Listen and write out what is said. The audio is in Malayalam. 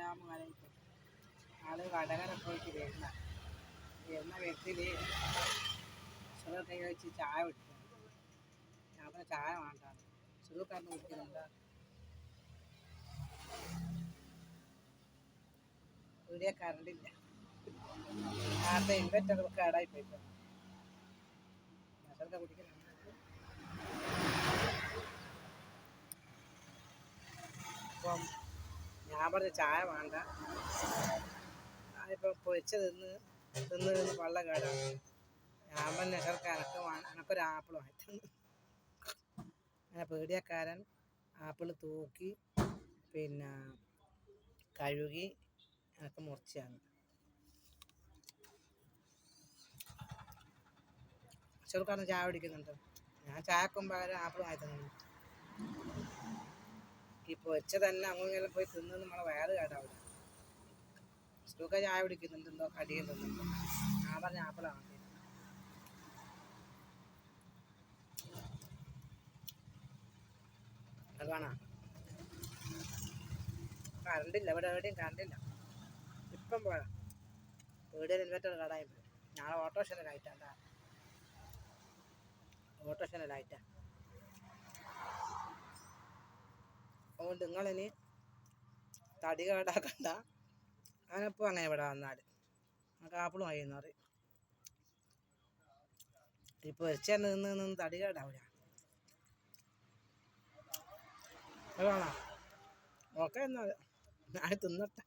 അസ്സലാമലൈക്കും. ആള് വടകര പോയിട്ട് വരുന്ന വീട്ടിൽ സുഖം കൈ വെച്ച് ചായ കുടിക്കണം. ഞാൻ പറഞ്ഞ ചായ വേണ്ട, സുഖക്കാരന് കുടിക്കുന്നുണ്ട്. വീടിയ കറണ്ടില്ല, ആരുടെ ഇൻവെർട്ടർ കേടായി പോയിട്ടോ. സുഖം കുടിക്കുന്നുണ്ട്. അപ്പം ഞാൻ പറഞ്ഞ ചായ വേണ്ട, അതിപ്പോൾ പൊരിച്ച് തിന്ന് വെള്ളം കേടാണ്. ഞാൻ പറഞ്ഞ എനക്കൊരു ആപ്പിൾ വാങ്ങി തന്നു. അങ്ങനെ പീടിയക്കാരൻ ആപ്പിൾ തൂക്കി പിന്നെ കഴുകി എനിക്ക് മുറിച്ചാണ്. ചെറുക്കാരൻ ചായ കുടിക്കുന്നുണ്ട്. ഞാൻ ചായക്കും പകരം ആപ്പിൾ വാങ്ങി തന്നു. ഈ പൊരിച്ച തന്നെ അങ്ങനെ പോയി തിന്ന് നമ്മളെ വയറ് കേടാവില്ല. സുഖ ചായ കുടിക്കുന്നുണ്ട്, എന്തോ കടിയും തിന്നുന്നുണ്ട്. ഞാൻ പറഞ്ഞ ആപ്പിളാണ്. അത് വേണോ? കറണ്ടില്ല, ഇവിടെ എവിടെയും കറണ്ടില്ല. ഇപ്പം പോരാ, വീടിൽ ഇൻവെർട്ടർ കേടായി പോയി. നാളെ ഓട്ടോറിക്ഷൻ്റെ ലൈറ്റാണ്ടാ, ഓട്ടോറിക്ഷൻ്റെ ലൈറ്റാ. അതുകൊണ്ട് നിങ്ങളിനി തടി കേടാക്കണ്ട. അങ്ങനെപ്പോൾ അങ്ങനെ ഇവിടെ വന്നാൽ നമുക്ക് ആപ്പിൾ വാങ്ങിയെന്ന് പറയും. ഇപ്പോൾ പൊരിച്ച നിന്ന് തടി കേടാവില്ല. അത് വേണോ? ഓക്കെ എന്നാൽ ഞാൻ തിന്നട്ടെ.